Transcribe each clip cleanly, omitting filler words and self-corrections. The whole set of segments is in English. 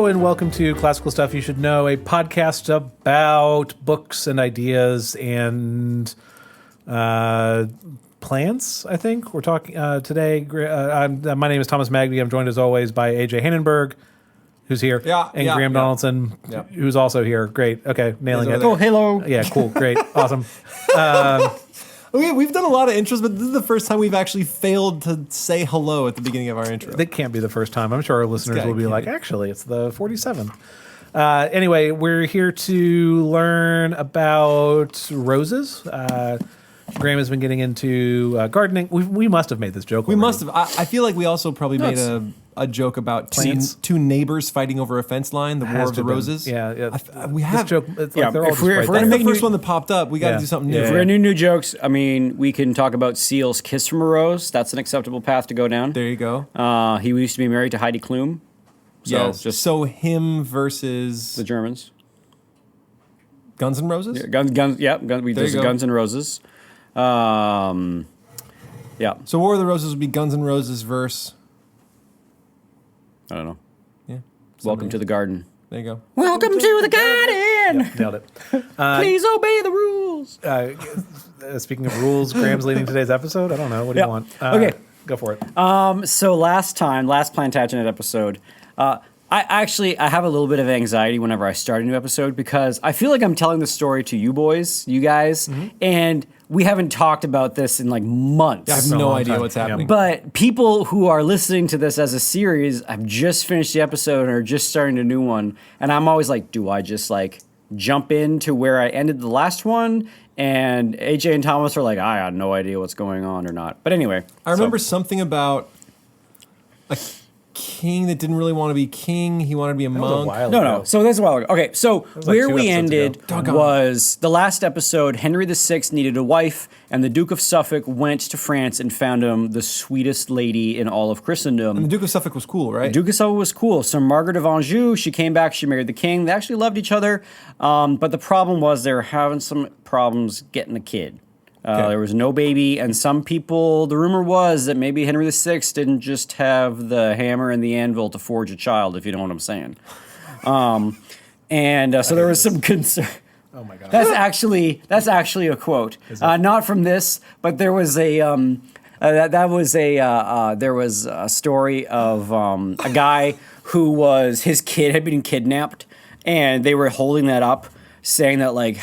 and welcome to Classical Stuff You Should Know, a podcast about books and ideas and plants, I think. We're talking today. My name is Thomas Magby. I'm joined, as always, by AJ Hannenberg, who's here, and Graeme Donaldson, who's also here. Great. Okay, nailing it. Oh, hello. Yeah, cool. Great. Awesome. We've done a lot of intros, but this is the first time we've actually failed to say hello at the beginning of our intro. That can't be the first time. I'm sure our listeners will be like, actually, it's the 47th. Anyway, we're here to learn about roses. Graeme has been getting into gardening. We must have made this joke. We must have. I feel like we also probably made a joke about two neighbors fighting over a fence line, the War of the Roses. Yeah. We have this joke. It's like they're all if we're right the first one that popped up, we got to do something new. If we're new jokes, I mean, we can talk about Seal's Kiss from a Rose. That's an acceptable path to go down. There you go. He used to be married to Heidi Klum. So him versus the Germans. Guns N' Roses? We did Guns N' Roses. So War of the Roses would be Guns N' Roses versus... I don't know. Yeah. Welcome to the garden. There you go. Welcome to the garden! Yep, nailed it. Please obey the rules. Speaking of rules, Graham's leading today's episode. I don't know. What do you want? Okay. Go for it. So last Plantagenet episode, I have a little bit of anxiety whenever I start a new episode because I feel like I'm telling the story to you boys, you guys, and we haven't talked about this in like months. I have no idea what's happening. But people who are listening to this as a series have just finished the episode and are just starting a new one, and I'm always like, do I just like jump into where I ended the last one? And AJ and Thomas are like, I had no idea what's going on or not. But anyway. I remember something about a king that didn't really want to be king. He wanted to be a monk. No. So that's a while ago. Okay, so where we ended ago. was the last episode, Henry VI needed a wife, and the Duke of Suffolk went to France and found him the sweetest lady in all of Christendom. And the Duke of Suffolk was cool, right? The Duke of Suffolk was cool. So Margaret of Anjou, she came back, she married the king. They actually loved each other, but the problem was they were having some problems getting a kid. There was no baby, and some people, the rumor was that maybe Henry VI didn't just have the hammer and the anvil to forge a child, if you know what I'm saying. So there was some concern. Oh my God. That's actually a quote. Not from this, but there was a there was a story of a guy his kid had been kidnapped, and they were holding that up, saying that like,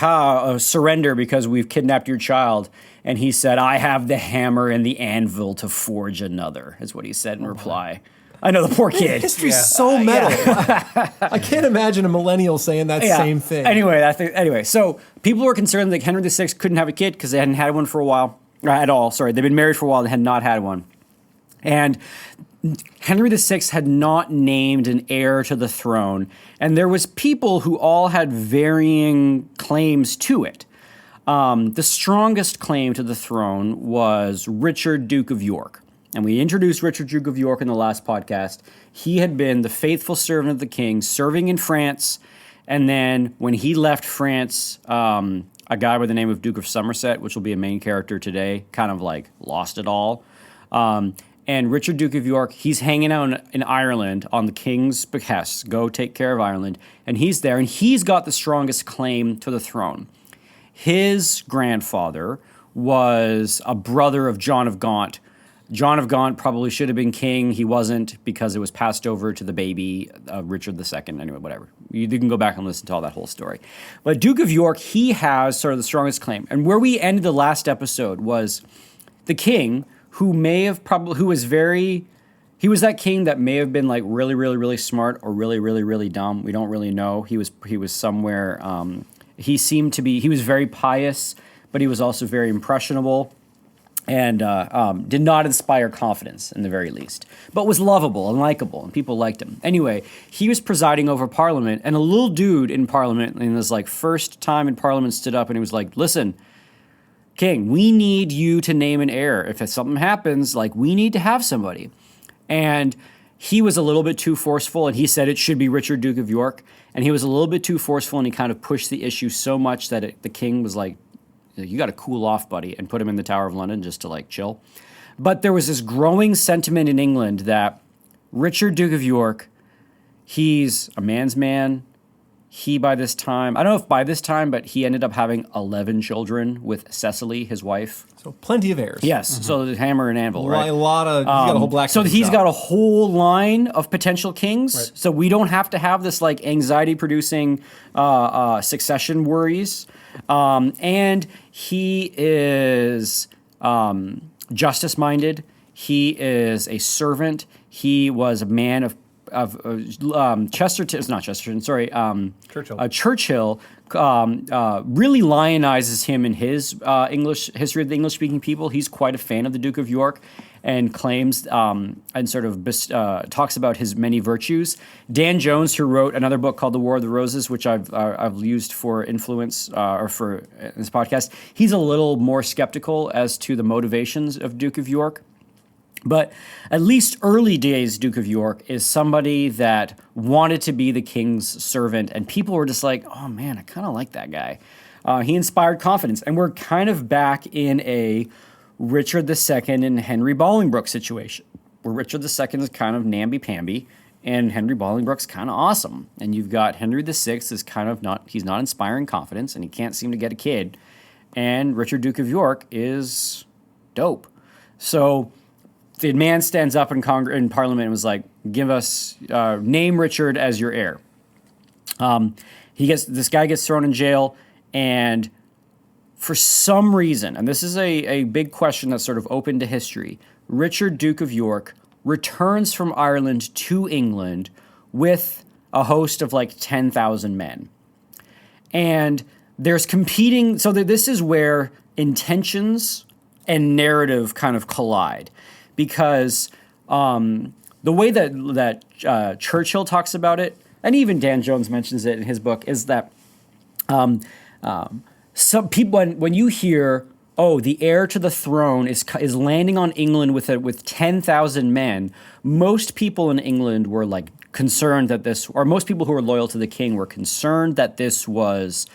surrender because we've kidnapped your child. And he said, I have the hammer and the anvil to forge another, is what he said in reply. I know, the poor kid. History's so metal. I can't imagine a millennial saying that same thing. Anyway, so people were concerned that Henry VI couldn't have a kid because they hadn't had one for a while. At all, sorry. They'd been married for a while and had not had one. And Henry VI had not named an heir to the throne, and there was people who all had varying claims to it. The strongest claim to the throne was Richard, Duke of York. And we introduced Richard, Duke of York in the last podcast. He had been the faithful servant of the king, serving in France, and then when he left France, a guy by the name of Duke of Somerset, which will be a main character today, kind of like lost it all. And Richard, Duke of York, he's hanging out in Ireland on the king's behest. Go take care of Ireland. And he's there, and he's got the strongest claim to the throne. His grandfather was a brother of John of Gaunt. John of Gaunt probably should have been king. He wasn't because it was passed over to the baby, Richard II. Anyway, whatever. You can go back and listen to all that whole story. But Duke of York, he has sort of the strongest claim. And where we ended the last episode was the king, who was that king that may have been like really, really, really smart or really, really, really dumb. We don't really know. He was somewhere. He was very pious, but he was also very impressionable and did not inspire confidence in the very least, but was lovable and likable and people liked him. Anyway, he was presiding over Parliament, and a little dude in Parliament in his like first time in Parliament stood up and he was like, listen, King, we need you to name an heir. If something happens, like, we need to have somebody. And he was a little bit too forceful, and he said it should be Richard, Duke of York. And he was a little bit too forceful, and he kind of pushed the issue so much that the king was like, you got to cool off, buddy, and put him in the Tower of London just to, like, chill. But there was this growing sentiment in England that Richard, Duke of York, He's a man's man. He, by this time, I don't know if by this time, but he ended up having 11 children with Cecily, his wife. So plenty of heirs. Yes. So the hammer and anvil, right? A lot of, he's got a whole black. So he's got a whole line of potential kings. Right. So we don't have to have this like anxiety-producing succession worries. And he is justice-minded. He is a servant. He was a man of Chesterton, it's not Chesterton, sorry, Churchill. Churchill really lionizes him in his English history of the English-speaking people. He's quite a fan of the Duke of York and claims and sort of talks about his many virtues. Dan Jones, who wrote another book called The War of the Roses, which I've used for influence or for this podcast, he's a little more skeptical as to the motivations of Duke of York. But at least early days Duke of York is somebody that wanted to be the king's servant, and people were just like, oh man, I kind of like that guy. He inspired confidence, and we're kind of back in a Richard II and Henry Bolingbroke situation, where Richard II is kind of namby-pamby, and Henry Bolingbroke's kind of awesome. And you've got Henry VI is kind of he's not inspiring confidence, and he can't seem to get a kid. And Richard Duke of York is dope. So the man stands up in Parliament and was like, "Give us name Richard as your heir." This guy gets thrown in jail, and for some reason, and this is a big question that's sort of open to history, Richard Duke of York returns from Ireland to England with a host of like 10,000 men, and there's competing. So this is where intentions and narrative kind of collide. Because the way that Churchill talks about it, and even Dan Jones mentions it in his book, is that some people, when you hear, oh, the heir to the throne is landing on England with 10,000 men, most people in England were like concerned that most people who were loyal to the king were concerned that this was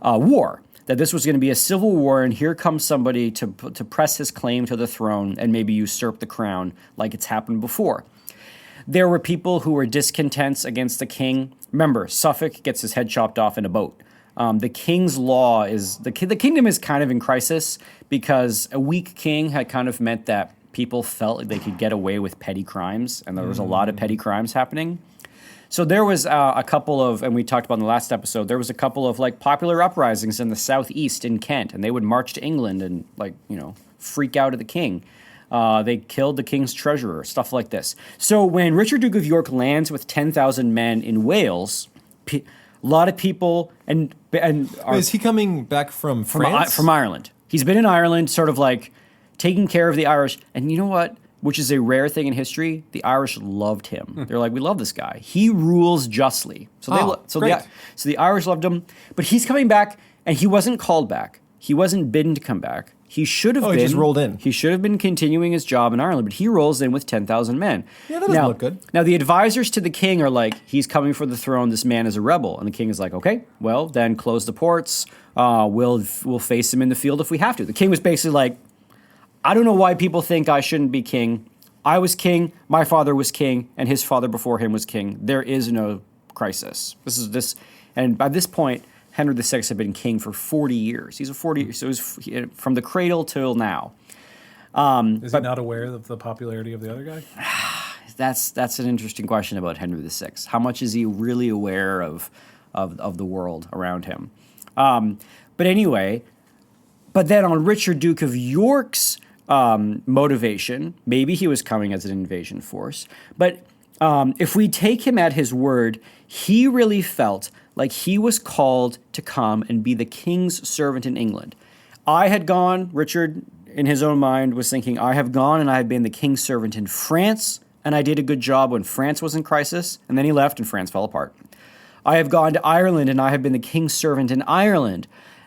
war. That this was going to be a civil war, and here comes somebody to press his claim to the throne and maybe usurp the crown like it's happened before. There were people who were discontents against the king. Remember, Suffolk gets his head chopped off in a boat. The king's law is... The kingdom is kind of in crisis because a weak king had kind of meant that people felt like they could get away with petty crimes, and there was a lot of petty crimes happening. So there was a couple of, and we talked about in the last episode, there was a couple of like popular uprisings in the southeast in Kent, and they would march to England and freak out at the king. They killed the king's treasurer, stuff like this. So when Richard Duke of York lands with 10,000 men in Wales, a lot of people is he coming back from France? From Ireland. He's been in Ireland, sort of like taking care of the Irish, and you know what? Which is a rare thing in history, the Irish loved him. They're like, we love this guy. He rules justly. So the Irish loved him. But he's coming back, and he wasn't called back. He wasn't bidden to come back. He should have been. He just rolled in. He should have been continuing his job in Ireland, but he rolls in with 10,000 men. Yeah, that doesn't look good. Now, the advisors to the king are like, he's coming for the throne. This man is a rebel. And the king is like, okay, well, then close the ports. We'll face him in the field if we have to. The king was basically like, I don't know why people think I shouldn't be king. I was king, my father was king, and his father before him was king. There is no crisis. And by this point, Henry VI had been king for 40 years. He's so he's from the cradle till now. Is he not aware of the popularity of the other guy? That's an interesting question about Henry VI. How much is he really aware of the world around him? But anyway, then on Richard Duke of York's motivation, maybe he was coming as an invasion force, but if we take him at his word, he really felt like he was called to come and be the king's servant in England. Richard, in his own mind, was thinking, I have gone and I have been the king's servant in France, and I did a good job when France was in crisis, and then he left and France fell apart. I have gone to Ireland and I have been the king's servant in Ireland,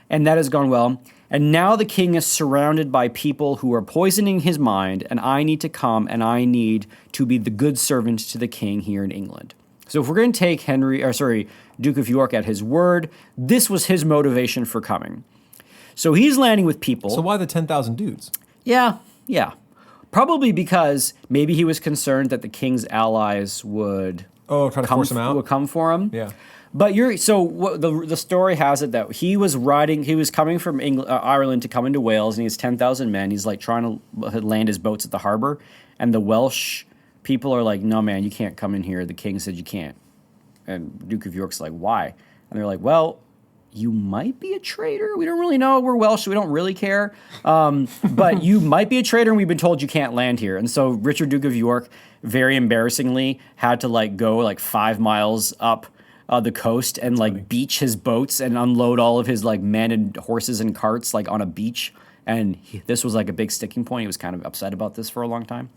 and that has gone well. And now the king is surrounded by people who are poisoning his mind, and I need to come and I need to be the good servant to the king here in England. So if we're going to take Duke of York at his word, this was his motivation for coming. So he's landing with people. So why the 10,000 dudes? Yeah. Probably because maybe he was concerned that the king's allies would try to force him out? Will come for him. Yeah. But the story has it that he was coming from Ireland to come into Wales, and he has 10,000 men. He's like trying to land his boats at the harbor, and the Welsh people are like, "No, man, you can't come in here. The king said you can't." And Duke of York's like, "Why?" And they're like, "Well, you might be a traitor. We don't really know. We're Welsh. So we don't really care. But you might be a traitor, and we've been told you can't land here." And so Richard, Duke of York, very embarrassingly, had to like go like 5 miles up the coast and like beach his boats and unload all of his like men and horses and carts like on a beach. And this was like a big sticking point. He was kind of upset about this for a long time.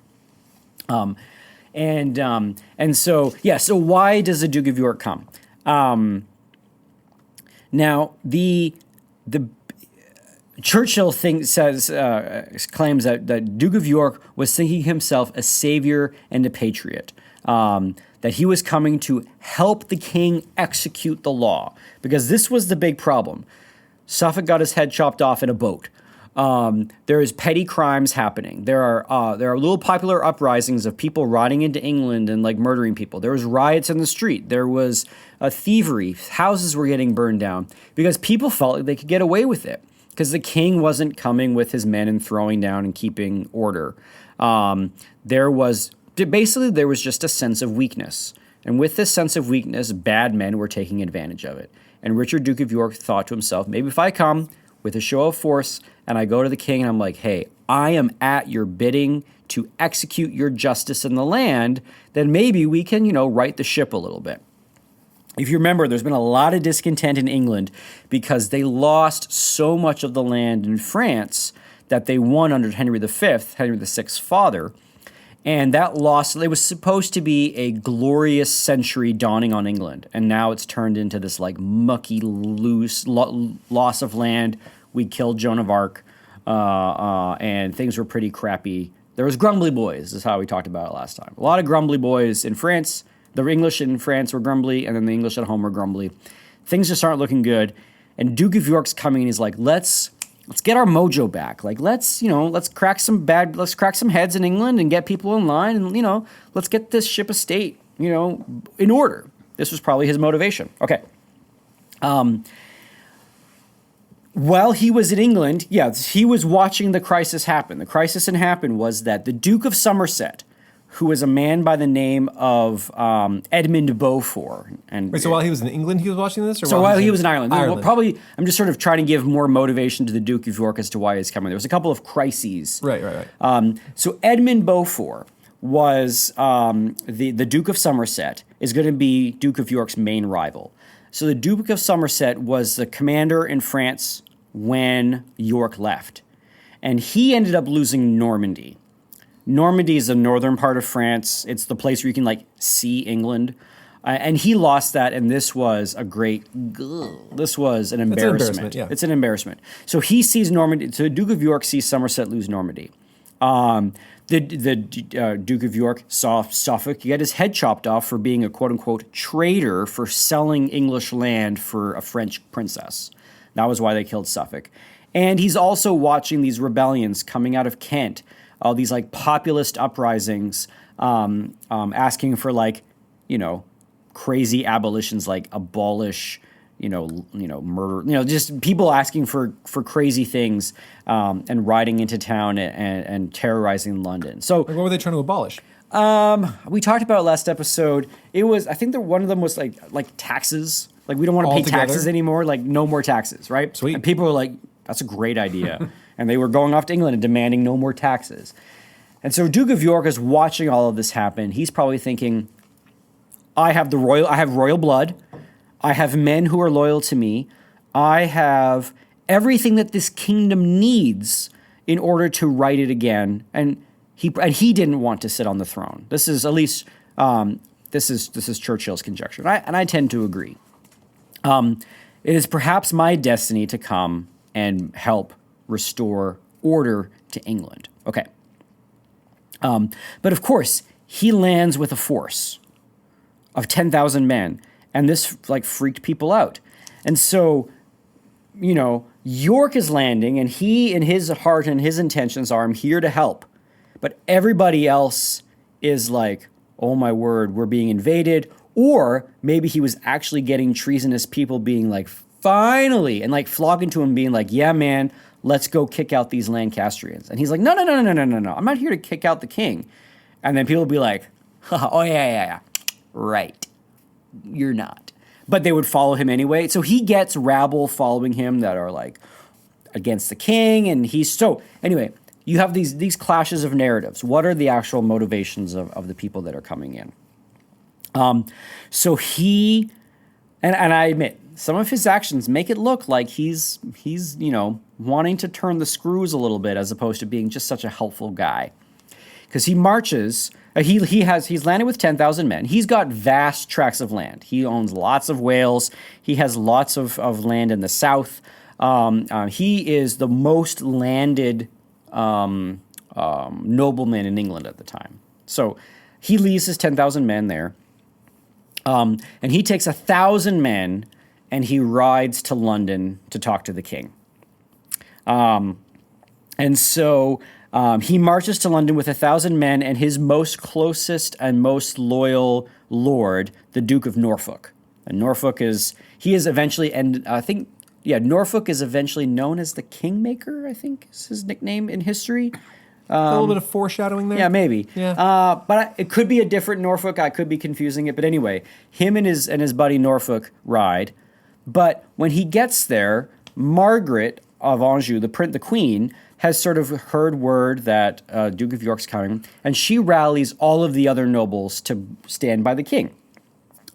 So why does the Duke of York come? Now the Churchill claims that Duke of York was thinking himself a savior and a patriot. That he was coming to help the king execute the law, because this was the big problem. Suffolk got his head chopped off in a boat. There is petty crimes happening. There are little popular uprisings of people riding into England and like murdering people. There was riots in the street. There was thievery. Houses were getting burned down because people felt like they could get away with it because the king wasn't coming with his men and throwing down and keeping order. There was just a sense of weakness. And with this sense of weakness, bad men were taking advantage of it. And Richard, Duke of York, thought to himself, maybe if I come with a show of force and I go to the king and I'm like, hey, I am at your bidding to execute your justice in the land, then maybe we can, right the ship a little bit. If you remember, there's been a lot of discontent in England because they lost so much of the land in France that they won under Henry V, Henry VI's father. And that loss, it was supposed to be a glorious century dawning on England. And now it's turned into this like mucky, loose loss of land. We killed Joan of Arc, and things were pretty crappy. There was grumbly boys, is how we talked about it last time. A lot of grumbly boys in France. The English in France were grumbly, and then the English at home were grumbly. Things just aren't looking good. And Duke of York's coming, and he's like, let's get our mojo back. Like, let's crack some heads in England and get people in line, and, let's get this ship of state, in order. This was probably his motivation. Okay. While he was in England, he was watching the crisis happen. The crisis that happened was that the Duke of Somerset, who was a man by the name of Edmund Beaufort. So while he was in England, he was watching this? Or while he was in Ireland. Well, probably, I'm just sort of trying to give more motivation to the Duke of York as to why he's coming. There was a couple of crises. Right. So Edmund Beaufort was the Duke of Somerset, is going to be Duke of York's main rival. So the Duke of Somerset was the commander in France when York left. And he ended up losing Normandy. Normandy is the northern part of France. It's the place where you can see England. And he lost that, and this was an embarrassment. It's an embarrassment. So he sees Normandy. So the Duke of York sees Somerset lose Normandy. The Duke of York saw Suffolk get his head chopped off for being a quote-unquote traitor for selling English land for a French princess. That was why they killed Suffolk. And he's also watching these rebellions coming out of Kent, all these populist uprisings, asking for crazy abolitions like abolish, murder, just people asking for crazy things and riding into town and terrorizing London. So what were they trying to abolish? We talked about it last episode. It was, I think that one of them was like taxes. Like, we don't want to pay taxes anymore. Like, no more taxes, right? Sweet. And people were like, that's a great idea. And they were going off to England and demanding no more taxes. And so Duke of York is watching all of this happen. He's probably thinking, I have royal blood. I have men who are loyal to me. I have everything that this kingdom needs in order to right it again. And he didn't want to sit on the throne. This is at least this is Churchill's conjecture, and I tend to agree. It is perhaps my destiny to come and help restore order to England. Okay. But of course, he lands with a force of 10,000 men, and this freaked people out. And so, York is landing, and he, in his heart and his intentions are, I'm here to help. But everybody else is like, oh my word, we're being invaded. Or maybe he was actually getting treasonous people being like, finally, and like flocking to him being like, yeah, man, let's go kick out these Lancastrians. And he's like, no. I'm not here to kick out the king. And then people will be like, oh, yeah. Right. You're not. But they would follow him anyway. So he gets rabble following him that are like against the king. And anyway, you have these clashes of narratives. What are the actual motivations of the people that are coming in? So he, and I admit, some of his actions make it look like he's wanting to turn the screws a little bit as opposed to being just such a helpful guy. Because he marches, he's landed with 10,000 men. He's got vast tracts of land. He owns lots of Wales. He has lots of land in the south. He is the most landed nobleman in England at the time. So he leaves his 10,000 men there. And he takes 1,000 men and he rides to London to talk to the king. And so he marches to London with 1,000 men and his most closest and most loyal lord, the Duke of Norfolk. And Norfolk is eventually known as the Kingmaker, I think is his nickname in history. A little bit of foreshadowing there. Yeah, maybe. Yeah. But it could be a different Norfolk. I could be confusing it. But anyway, him and his buddy Norfolk ride. But when he gets there, Margaret of Anjou, the queen, has sort of heard word that Duke of York's coming, and she rallies all of the other nobles to stand by the king.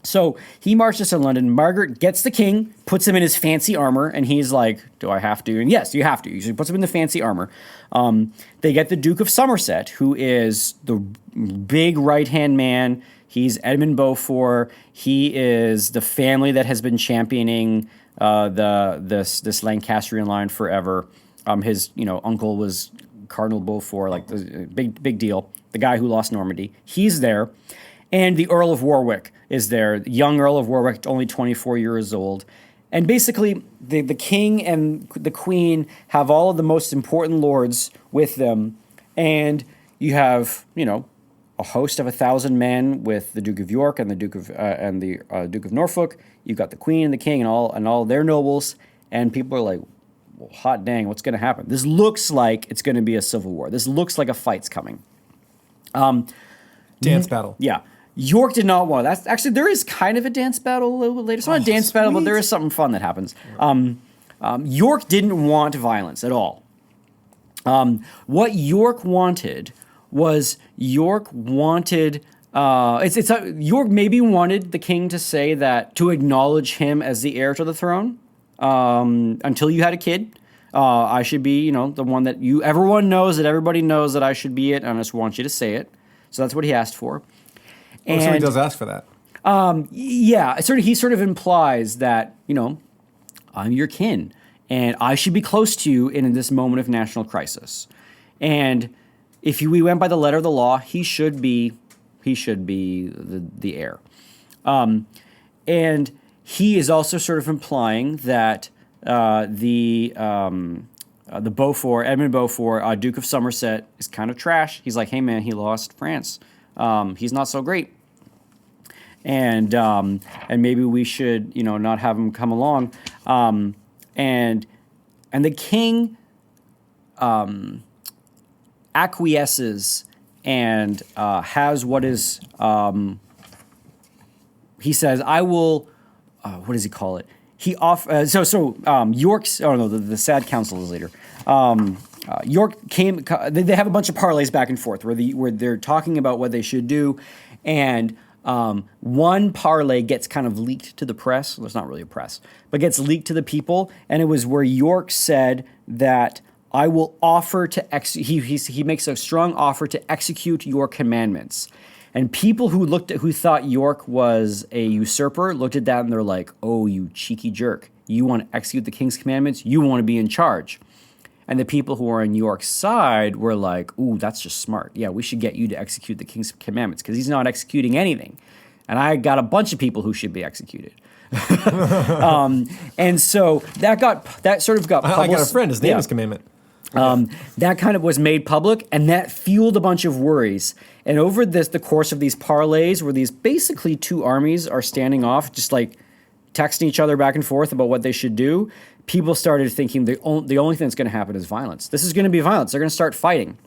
So he marches to London. Margaret gets the king, puts him in his fancy armor, and he's like, do I have to? And yes, you have to. She puts him in the fancy armor. They get the Duke of Somerset, who is the big right-hand man. He's Edmund Beaufort. He is the family that has been championing this Lancastrian line forever. His uncle was Cardinal Beaufort, like the big deal. The guy who lost Normandy. He's there. And the Earl of Warwick is there, the young Earl of Warwick, only 24 years old. And basically, the king and the queen have all of the most important lords with them. And you have, a host of 1,000 men with the Duke of York and the Duke of Norfolk. You've got the queen and the king and all their nobles. And people are like, well, hot dang, what's going to happen? This looks like it's going to be a civil war. This looks like a fight's coming. Dance battle. Yeah. York did not want that. Actually, there is kind of a dance battle a little bit later. It's not a dance battle, but there is something fun that happens. York didn't want violence at all. What York wanted was York maybe wanted the king to say that, to acknowledge him as the heir to the throne until you had a kid. I should be, the one that everyone knows, that everybody knows that I should be it, and I just want you to say it. So that's what he asked for. And, so he does ask for that. Yeah, he sort of implies that, I'm your kin, and I should be close to you in this moment of national crisis. And if we went by the letter of the law, he should be the heir. And he is also sort of implying that the Beaufort, Edmund Beaufort, Duke of Somerset, is kind of trash. He's like, hey man, he lost France. He's not so great. And maybe we should, not have him come along. And the king acquiesces and has what is, he says, I will, what does he call it? York's, the sad council is later. York came, they have a bunch of parlays back and forth where they're talking about what they should do. And one parlay gets kind of leaked to the press. Well, it's not really a press, but gets leaked to the people. And it was where York said that I will offer to he makes a strong offer to execute your commandments. And people who thought York was a usurper looked at that and they're like, oh, you cheeky jerk. You want to execute the king's commandments? You want to be in charge. And the people who are on York's side were like, ooh, that's just smart. Yeah, we should get you to execute the king's commandments because he's not executing anything. And I got a bunch of people who should be executed. And so that sort of got published. I got a friend. His name is Commandment. That kind of was made public, and that fueled a bunch of worries. And over the course of these parleys, where these basically two armies are standing off, just like texting each other back and forth about what they should do, people started thinking the only thing that's going to happen is violence. This is going to be violence. They're going to start fighting.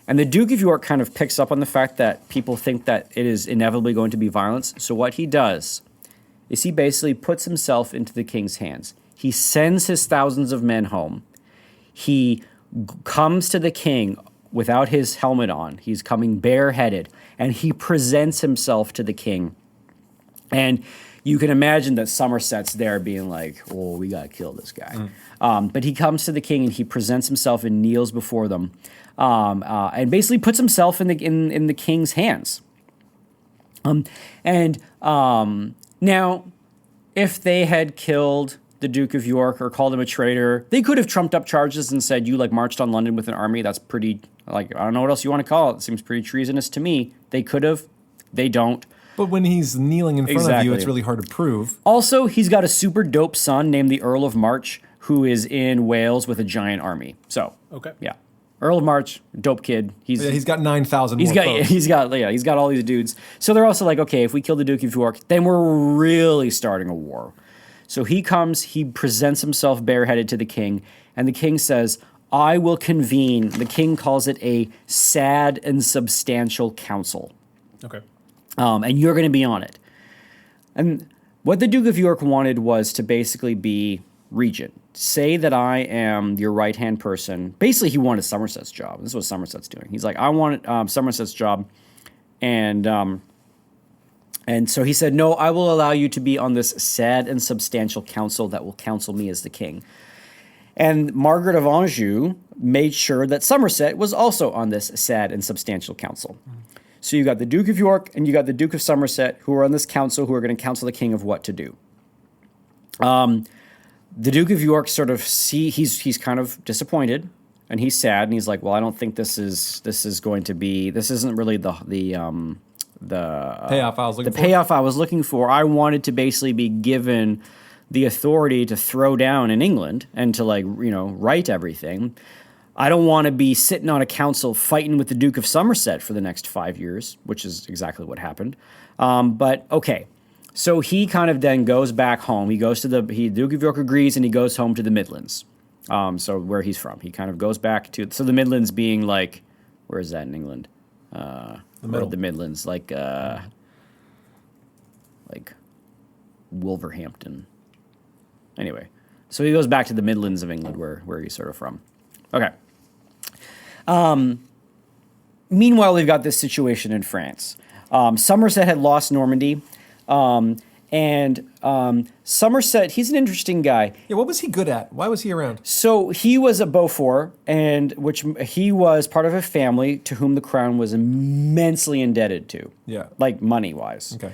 And the Duke of York kind of picks up on the fact that people think that it is inevitably going to be violence. So what he does is he basically puts himself into the king's hands. He sends his thousands of men home. He comes to the king without his helmet on. He's coming bareheaded, and he presents himself to the king. And you can imagine that Somerset's there being like, oh, we got to kill this guy. But he comes to the king, and he presents himself and kneels before them, and basically puts himself in the king's hands. Now, if they had killed the Duke of York or called him a traitor, they could have trumped up charges and said, you marched on London with an army. That's pretty, I don't know what else you want to call it. It seems pretty treasonous to me. They could have. They don't. But when he's kneeling in front of you, it's really hard to prove. Also, he's got a super dope son named the Earl of March, who is in Wales with a giant army. So, yeah. Earl of March, dope kid. He's got 9,000 more folks. He's got all these dudes. So they're also like, okay, if we kill the Duke of York, then we're really starting a war. So he comes, he presents himself bareheaded to the king, and the king says, I will convene. The king calls it a sad and substantial council. Okay. And you're going to be on it. And what the Duke of York wanted was to basically be regent. Say that I am your right-hand person. Basically, he wanted Somerset's job. This is what Somerset's doing. He's like, I want Somerset's job. And so he said, no, I will allow you to be on this sad and substantial council that will counsel me as the king. And Margaret of Anjou made sure that Somerset was also on this sad and substantial council. So you got the Duke of York and you got the Duke of Somerset who are on this council who are going to counsel the king of what to do. The Duke of York sort of he's kind of disappointed and he's sad and he's like, well, I don't think this isn't really the payoff I was looking for. I wanted to basically be given the authority to throw down in England and to right everything. I don't want to be sitting on a council fighting with the Duke of Somerset for the next 5 years, which is exactly what happened. But okay. So he kind of then goes back home. He goes to the Duke of York agrees, and he goes home to the Midlands. So where he's from, he kind of goes back to the Midlands, being like, where is that in England? The middle. The Midlands, like Wolverhampton. Anyway, so he goes back to the Midlands of England, where he's sort of from. Okay. Meanwhile, we've got this situation in France. Somerset had lost Normandy. Somerset, he's an interesting guy. Yeah, what was he good at? Why was he around? So he was a Beaufort, he was part of a family to whom the crown was immensely indebted to. Yeah. Like money-wise. Okay.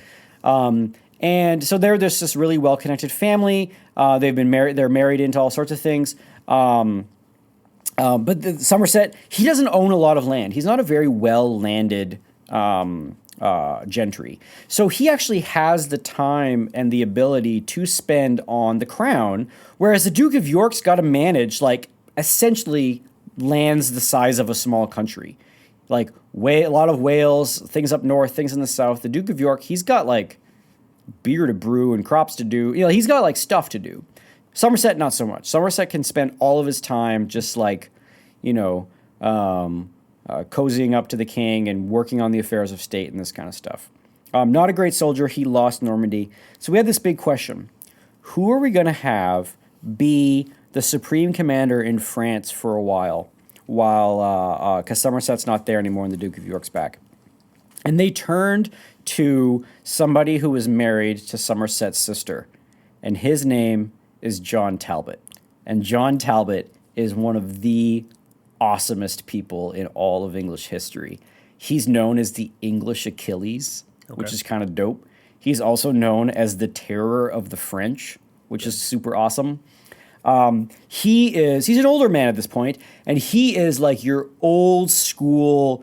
And so they're this really well-connected family. They've been married. They're married into all sorts of things. But Somerset, he doesn't own a lot of land. He's not a very well-landed gentry. So he actually has the time and the ability to spend on the crown, whereas the Duke of York's got to manage, essentially lands the size of a small country. A lot of Wales, things up north, things in the south. The Duke of York, he's got, beer to brew and crops to do. He's got, stuff to do. Somerset, not so much. Somerset can spend all of his time just cozying up to the king and working on the affairs of state and this kind of stuff. Not a great soldier. He lost Normandy. So we had this big question. Who are we going to have be the supreme commander in France for a while because Somerset's not there anymore and the Duke of York's back? And they turned to somebody who was married to Somerset's sister, and his name is John Talbot. And John Talbot is one of the awesomest people in all of English history. He's known as the English Achilles, which is kind of dope. He's also known as the Terror of the French, which is super awesome. He's an older man at this point, and he is like your old school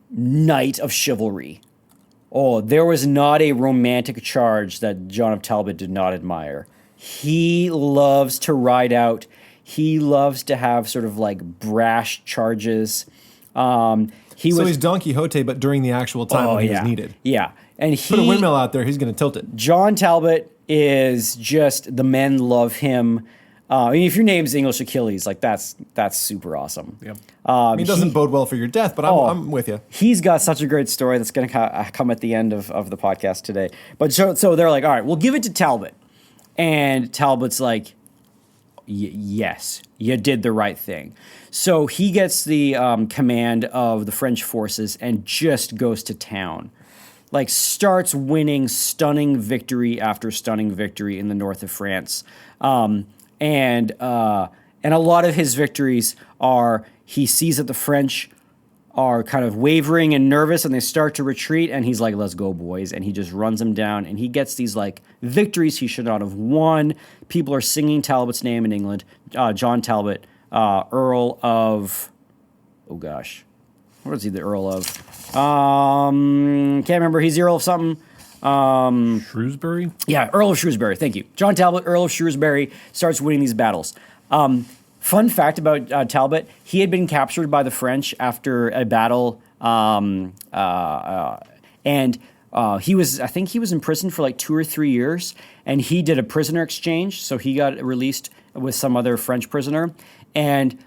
knight of chivalry. Oh, there was not a romantic charge that John of Talbot did not admire. He loves to ride out. He loves to have sort of like brash charges. He's Don Quixote, but during the actual time when he was needed. Yeah. And put a windmill out there, he's going to tilt it. John Talbot is just, the men love him. I mean, if your name's English Achilles, like that's super awesome. Yep. It doesn't bode well for your death, but I'm with you. He's got such a great story that's going to come at the end of the podcast today. But so they're like, all right, we'll give it to Talbot. And Talbot's like, yes, you did the right thing. So he gets the command of the French forces and just goes to town. Like, starts winning stunning victory after stunning victory in the north of France. And a lot of his victories are, he sees that the French are kind of wavering and nervous and they start to retreat, and he's like, let's go, boys. And he just runs them down, and he gets these like victories he should not have won. People are singing Talbot's name in England. John Talbot, Earl of, oh gosh, what is he the Earl of? Can't remember. He's the Earl of something. Shrewsbury? Yeah, Earl of Shrewsbury. Thank you. John Talbot, Earl of Shrewsbury, starts winning these battles. Fun fact about Talbot, he had been captured by the French after a battle, and he was in prison for like 2 or 3 years, and he did a prisoner exchange, so he got released with some other French prisoner, and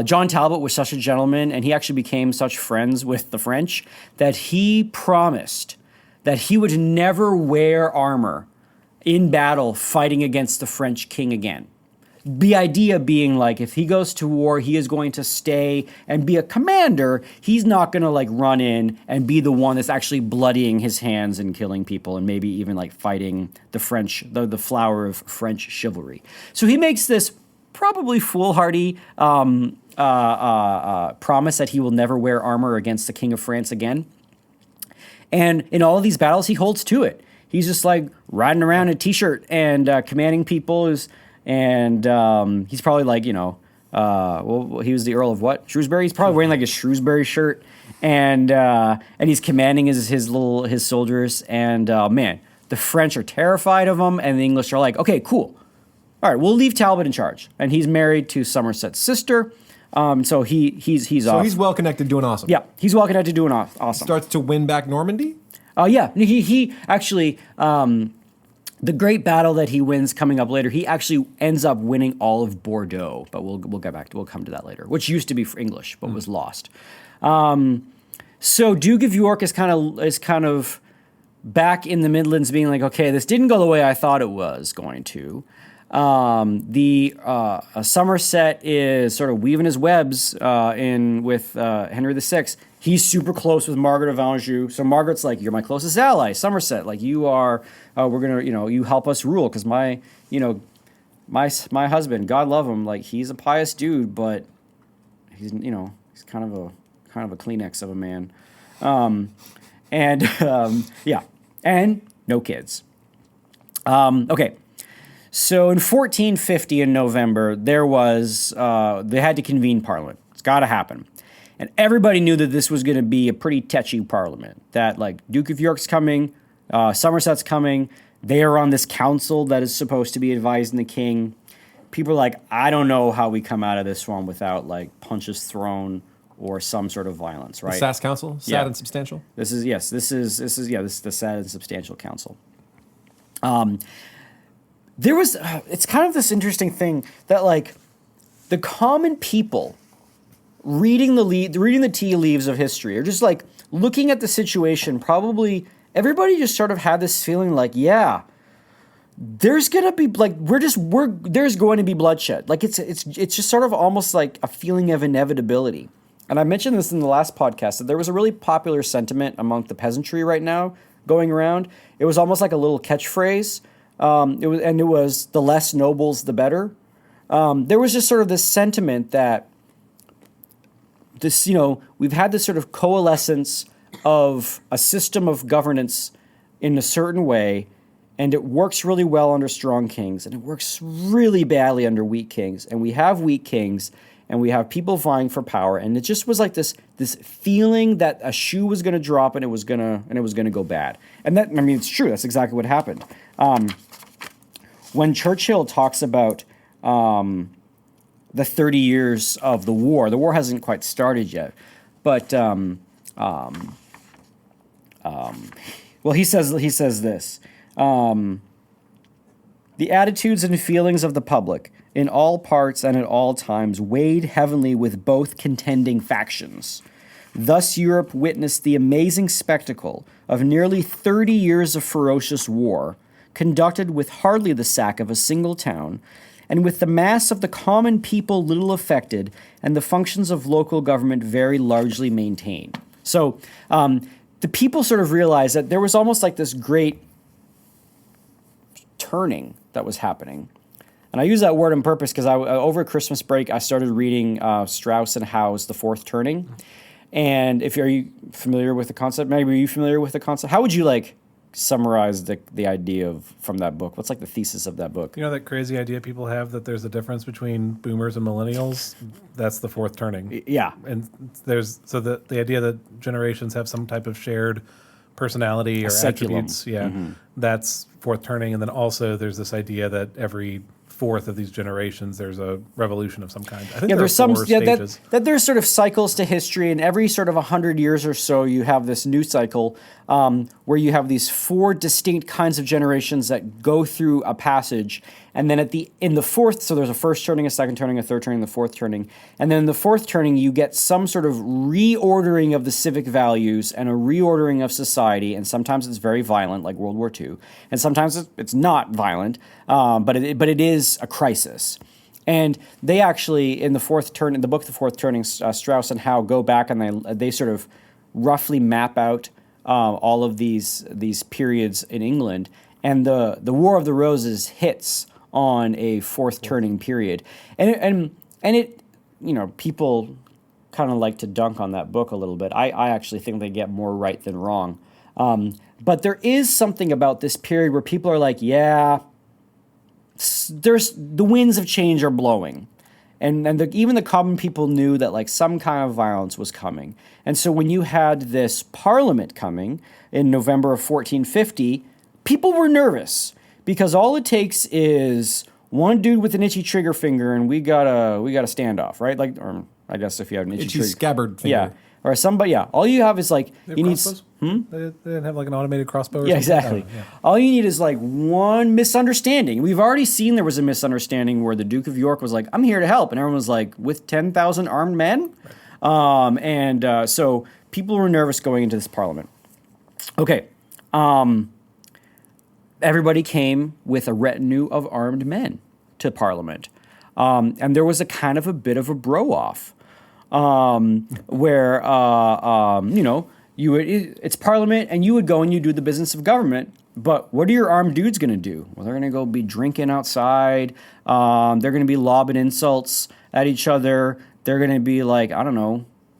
John Talbot was such a gentleman, and he actually became such friends with the French that he promised that he would never wear armor in battle fighting against the French king again. The idea being, like, if he goes to war, he is going to stay and be a commander. He's not going to, like, run in and be the one that's actually bloodying his hands and killing people and maybe even, like, fighting the French, the flower of French chivalry. So he makes this probably foolhardy promise that he will never wear armor against the King of France again. And in all of these battles, he holds to it. He's just like riding around in a t-shirt and commanding people. And he's probably like, he was the Earl of what? Shrewsbury? He's probably wearing like a Shrewsbury shirt. And he's commanding his soldiers. And man, the French are terrified of him. And the English are like, okay, cool. All right, we'll leave Talbot in charge. And he's married to Somerset's sister. So he's off. So he's well connected, doing awesome. Yeah, he's well connected, doing awesome. Starts to win back Normandy? Yeah, he actually, the great battle that he wins coming up later, he actually ends up winning all of Bordeaux. But we'll come to that later, which used to be for English, but was lost. So Duke of York is kind of back in the Midlands, being like, okay, this didn't go the way I thought it was going to. Somerset is sort of weaving his webs with Henry VI. He's super close with Margaret of Anjou. So Margaret's like, you're my closest ally, Somerset. Like, you are, we're going to, you help us rule. Because my husband, God love him, like, he's a pious dude, but he's kind of a Kleenex of a man. And no kids. Okay. So in 1450 in November, they had to convene Parliament. It's got to happen. And everybody knew that this was going to be a pretty tetchy Parliament. That, like, Duke of York's coming, Somerset's coming. They are on this council that is supposed to be advising the king. People are like, I don't know how we come out of this one without, like, punches thrown or some sort of violence, right? The SAS Council? Sad and substantial? This is the sad and substantial council. It's kind of this interesting thing that, like, the common people reading the tea leaves of history, or just like looking at the situation, probably everybody just sort of had this feeling like, yeah, there's gonna be like there's going to be bloodshed. Like it's just sort of almost like a feeling of inevitability. And I mentioned this in the last podcast, that there was a really popular sentiment among the peasantry right now going around. It was almost like a little catchphrase. It was the less nobles, the better. There was just sort of this sentiment that we've had this sort of coalescence of a system of governance in a certain way, and it works really well under strong kings, and it works really badly under weak kings. And we have weak kings, and we have people vying for power, and it just was like this feeling that a shoe was going to drop and it was going to go bad. And that, I mean, it's true. That's exactly what happened. When Churchill talks about the 30 years of the war. The war hasn't quite started yet, but well, he says this. The attitudes and feelings of the public in all parts and at all times weighed heavily with both contending factions. Thus Europe witnessed the amazing spectacle of nearly 30 years of ferocious war, conducted with hardly the sack of a single town, and with the mass of the common people little affected, and the functions of local government very largely maintained. So the people sort of realized that there was almost like this great turning that was happening. And I use that word on purpose because over Christmas break, I started reading Strauss and Howe's The Fourth Turning. And are you familiar with the concept? Maybe are you familiar with the concept? How would you summarize the idea from that book? What's the thesis of that book? You know that crazy idea people have that there's a difference between boomers and millennials? That's the fourth turning. Yeah. And the idea that generations have some type of shared personality or attributes. Yeah. Mm-hmm. That's fourth turning. And then also there's this idea that every fourth of these generations, there's a revolution of some kind. I think there's some stages. That there's sort of cycles to history, and every sort of 100 years or so, you have this new cycle where you have these four distinct kinds of generations that go through a passage, and then in the fourth, so there's a first turning, a second turning, a third turning, the fourth turning, and then in the fourth turning, you get some sort of reordering of the civic values and a reordering of society, and sometimes it's very violent, like World War II, and sometimes it's not violent, but it is a crisis. And they actually, in the book The Fourth Turning, Strauss and Howe go back and they sort of roughly map out all of these periods in England, and the War of the Roses hits on a fourth turning period, and it people kind of like to dunk on that book a little bit. I actually think they get more right than wrong, but there is something about this period where people are like, yeah, the winds of change are blowing. And even the common people knew that some kind of violence was coming. And so when you had this parliament coming in November of 1450, people were nervous because all it takes is one dude with an itchy trigger finger and we got a standoff, right? Or I guess if you have an itchy scabbard finger. Yeah. Or somebody, yeah. All you have is you need. They didn't have an automated crossbow or yeah, something? Exactly. Oh, yeah. All you need is one misunderstanding. We've already seen there was a misunderstanding where the Duke of York was like, I'm here to help. And everyone was like, with 10,000 armed men? Right. So people were nervous going into this parliament. Okay. Everybody came with a retinue of armed men to parliament. And there was a kind of a bit of a bro-off. Where it's parliament and you would go and you do the business of government, but what are your armed dudes going to do? Well, they're going to go be drinking outside. They're going to be lobbing insults at each other. They're going to be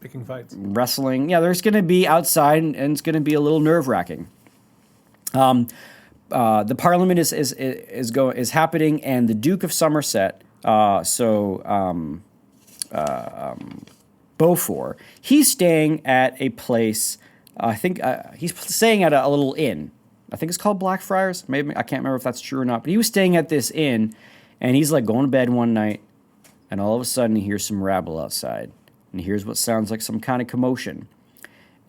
picking fights, wrestling. Yeah, there's going to be outside and it's going to be a little nerve-wracking. The parliament is happening, and the Duke of Somerset, Beaufort, he's staying at a place, I think he's staying at a little inn. I think it's called Blackfriars. Maybe I can't remember if that's true or not, but he was staying at this inn, and he's going to bed one night, and all of a sudden he hears some rabble outside, and he hears what sounds like some kind of commotion.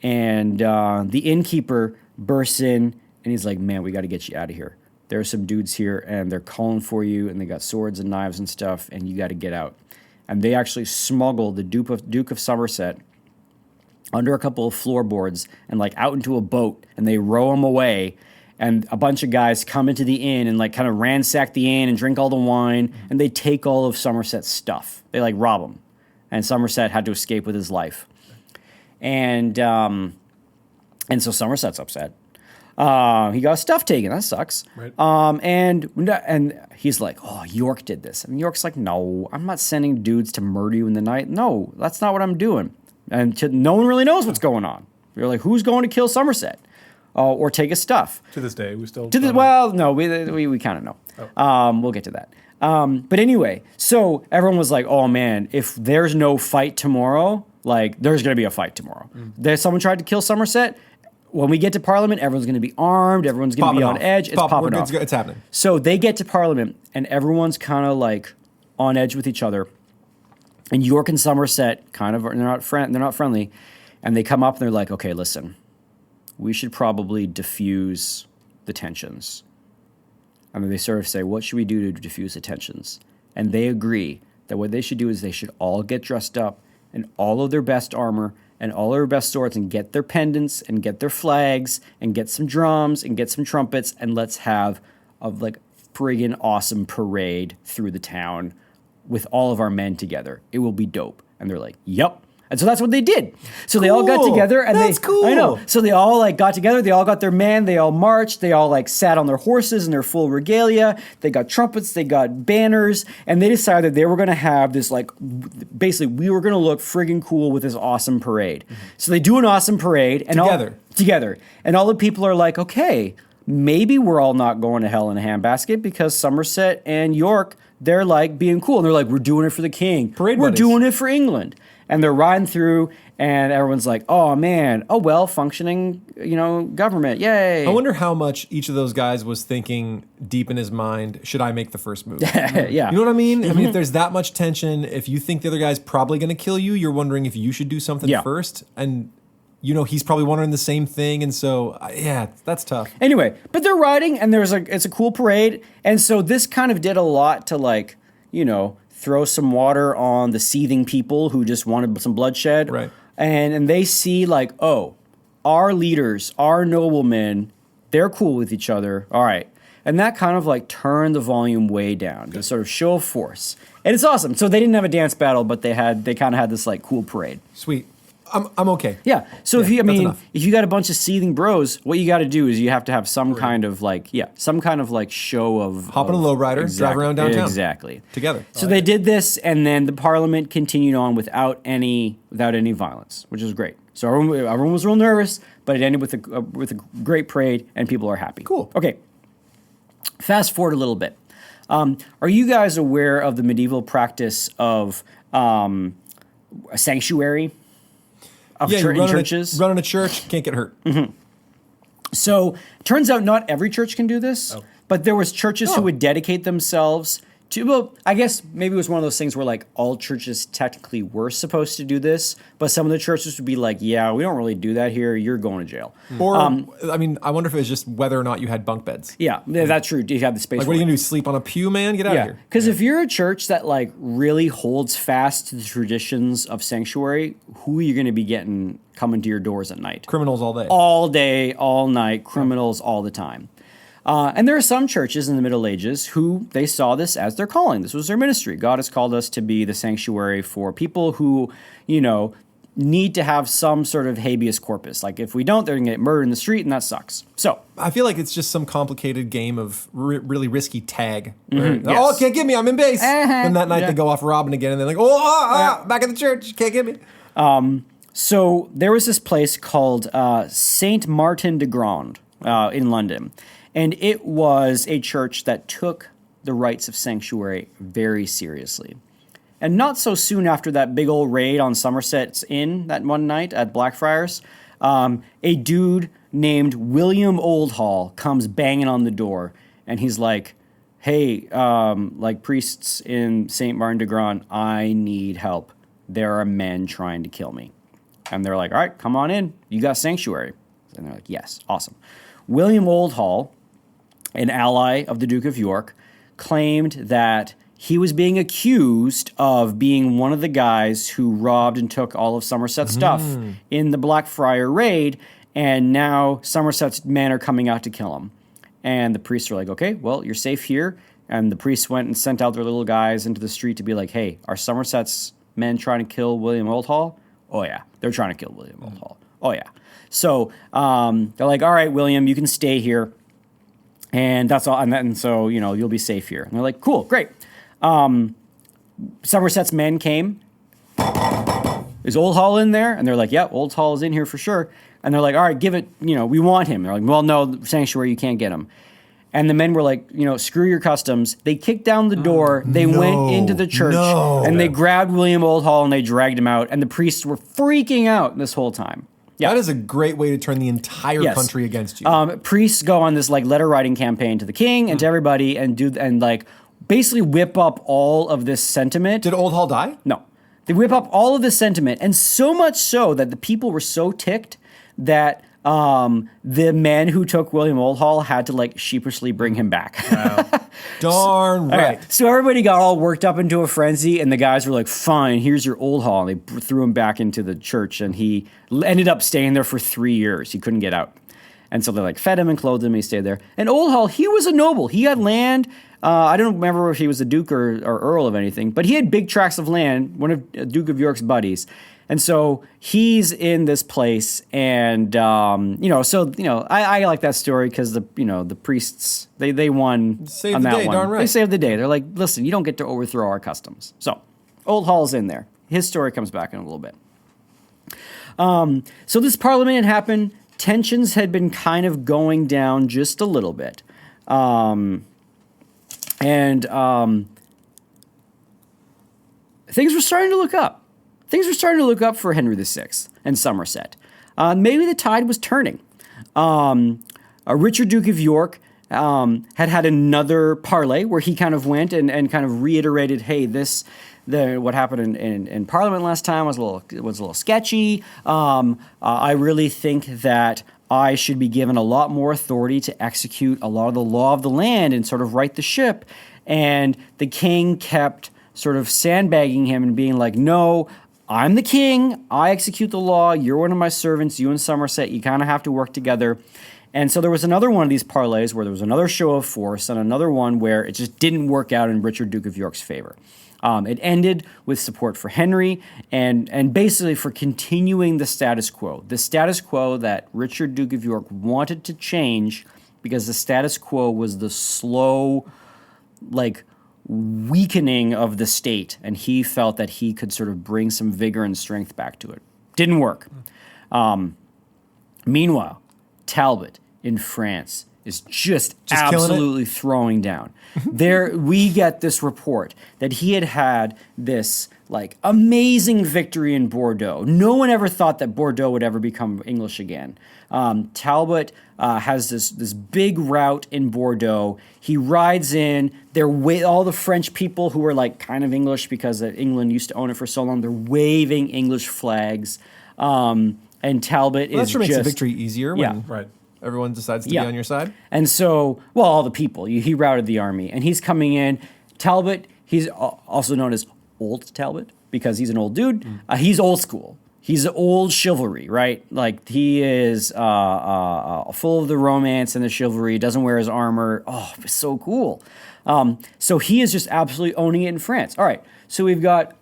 And the innkeeper bursts in, and he's like, man, we got to get you out of here. There are some dudes here, and they're calling for you, and they got swords and knives and stuff, and you got to get out. And they actually smuggle the Duke of Somerset under a couple of floorboards and out into a boat, and they row him away. And a bunch of guys come into the inn and kind of ransack the inn and drink all the wine, and they take all of Somerset's stuff. They rob him, and Somerset had to escape with his life. And so Somerset's upset. He got his stuff taken. That sucks. Right. And he's like, oh, York did this. And York's like, no, I'm not sending dudes to murder you in the night. No, that's not what I'm doing. And no one really knows what's going on. You're like, who's going to kill Somerset or take his stuff? To this day, we still... No, we kind of know. Oh. We'll get to that. But anyway, so everyone was like, oh, man, if there's no fight tomorrow, there's going to be a fight tomorrow. Someone tried to kill Somerset. When we get to Parliament, everyone's going to be armed. Everyone's going to be on edge. It's popping off. It's happening. So they get to Parliament, and everyone's kind of on edge with each other. And York and Somerset they're not friendly, and they come up and they're like, okay, listen, we should probably diffuse the tensions. And then they sort of say, what should we do to diffuse the tensions? And they agree that what they should do is they should all get dressed up in all of their best armor and all of their best swords and get their pendants and get their flags and get some drums and get some trumpets, and let's have a friggin' awesome parade through the town with all of our men together. It will be dope. And they're like, yep. And so that's what they did. So they all got together, and that's cool. I know. So they all got together. They all got their men. They all marched. They all sat on their horses in their full regalia. They got trumpets. They got banners, and they decided they were going to have this basically we were going to look friggin' cool with this awesome parade. Mm-hmm. So they do an awesome parade and together, and all the people are like, okay, maybe we're all not going to hell in a handbasket because Somerset and York, they're being cool. And they're like, we're doing it for the king. Parade we're buddies. doing it for England. And they're riding through, and everyone's like, oh, man. Oh, well, functioning, government. Yay. I wonder how much each of those guys was thinking deep in his mind, should I make the first move? Yeah. You know what I mean? I mean, if there's that much tension, if you think the other guy's probably going to kill you, you're wondering if you should do something first. And he's probably wondering the same thing, and so that's tough. Anyway, but they're riding, and it's a cool parade, and so this kind of did a lot to throw some water on the seething people who just wanted some bloodshed, right? And they see our leaders, our noblemen, they're cool with each other, all right, and that kind of turned the volume way down, to sort of show of force, and it's awesome. So they didn't have a dance battle, but they kind of had this cool parade. Sweet. I'm okay. Yeah. So if you got a bunch of seething bros, what you got to do is you have to have some kind of show of hop on a lowrider, drive around downtown, exactly together. So they did this, and then the Parliament continued on without any violence, which was great. So everyone was real nervous, but it ended with a great parade, and people are happy. Cool. Okay. Fast forward a little bit. Are you guys aware of the medieval practice of a sanctuary? Churches. Running a church, can't get hurt. Mm-hmm. So turns out not every church can do this, but there was churches who would dedicate themselves to, well, I guess maybe it was one of those things where all churches technically were supposed to do this, but some of the churches would be like, yeah, we don't really do that here. You're going to jail. Or, I wonder if it was just whether or not you had bunk beds. Yeah, that's true. Do you have the space? What are you going to do? Sleep on a pew, man? Get out of here. Because if you're a church that really holds fast to the traditions of sanctuary, who are you going to be getting coming to your doors at night? Criminals all day. All day, all night, criminals all the time. And there are some churches in the Middle Ages who they saw this as their calling. This was their ministry. God has called us to be the sanctuary for people who, need to have some sort of habeas corpus. If we don't, they're going to get murdered in the street, and that sucks. So I feel like it's just some complicated game of really risky tag. Mm-hmm, yes. Oh, can't get me. I'm in base. Then that night they go off robbing again, and they're like, back at the church. Can't get me. So there was this place called Saint Martin de Grand in London. And it was a church that took the rights of sanctuary very seriously. And not so soon after that big old raid on Somerset's Inn that one night at Blackfriars, a dude named William Oldhall comes banging on the door. And he's like, hey, priests in St. Martin de Grand, I need help. There are men trying to kill me. And they're like, all right, come on in. You got sanctuary. And they're like, yes, awesome. William Oldhall, an ally of the Duke of York, claimed that he was being accused of being one of the guys who robbed and took all of Somerset's stuff in the Blackfriar raid, and now Somerset's men are coming out to kill him. And the priests are like, okay, well, you're safe here. And the priests went and sent out their little guys into the street to be like, hey, are Somerset's men trying to kill William Oldhall? Oh, yeah, they're trying to kill William Oldhall. Oh, yeah. So they're like, all right, William, you can stay here. And that's all. And so, you'll be safe here. And they're like, cool, great. Somerset's men came. Is Oldhall in there? And they're like, yeah, Oldhall is in here for sure. And they're like, all right, give it, we want him. They're like, well, no, sanctuary, you can't get him. And the men were like, screw your customs. They kicked down the door. They went into the church. And they grabbed William Oldhall and they dragged him out. And the priests were freaking out this whole time. Yeah. That is a great way to turn the entire country against you. Priests go on this letter writing campaign to the king and to everybody and basically whip up all of this sentiment. Did Oldhall die? No. They whip up all of this sentiment, and so much so that the people were so ticked that the men who took William Oldhall had to like sheepishly bring him back. Wow. Darn right. Okay, so everybody got all worked up into a frenzy, and the guys were like, fine, here's your Oldhall. And they threw him back into the church, and he ended up staying there for 3 years. He couldn't get out. And so they like fed him and clothed him, and he stayed there. And Oldhall, he was a noble. He had land. I don't remember if he was a duke or earl of anything, but he had big tracts of land, one of Duke of York's buddies. And so he's in this place, and I like that story because the priests they won Saved on the that day, one. darn right. They saved the day. They're like, listen, you don't get to overthrow our customs. So Oldhall's in there. His story comes back in a little bit. So this parliament had happened. Tensions had been kind of going down just a little bit, and things were starting to look up. Things were starting to look up for Henry VI and Somerset. Maybe the tide was turning. Richard, Duke of York, had another parley where he kind of went and kind of reiterated, hey, what happened in Parliament last time was a little sketchy. I really think that I should be given a lot more authority to execute a lot of the law of the land and sort of right the ship. And the king kept sort of sandbagging him and being like, no, I'm the king. I execute the law. You're one of my servants. You and Somerset, you kind of have to work together. And so there was another one of these parlays where there was another show of force and another one where it just didn't work out in Richard, Duke of York's favor. It ended with support for Henry and basically for continuing the status quo. The status quo that Richard, Duke of York wanted to change because the status quo was the slow, weakening of the state, and he felt that he could sort of bring some vigor and strength back to it. Didn't work. Meanwhile, Talbot in France is just absolutely throwing down. There, we get this report that he had this amazing victory in Bordeaux. No one ever thought that Bordeaux would ever become English again. Talbot has this big rout in Bordeaux. He rides in. All the French people who were kind of English because England used to own it for so long. They're waving English flags, and Talbot is that sure makes just the victory easier when everyone decides to be on your side. And so, all the people. He routed the army, and he's coming in. Talbot, he's also known as Old Talbot because he's an old dude. He's old school. He's old chivalry, right? He is full of the romance and the chivalry. Doesn't wear his armor. Oh, it's so cool. So he is just absolutely owning it in France. All right. So we've got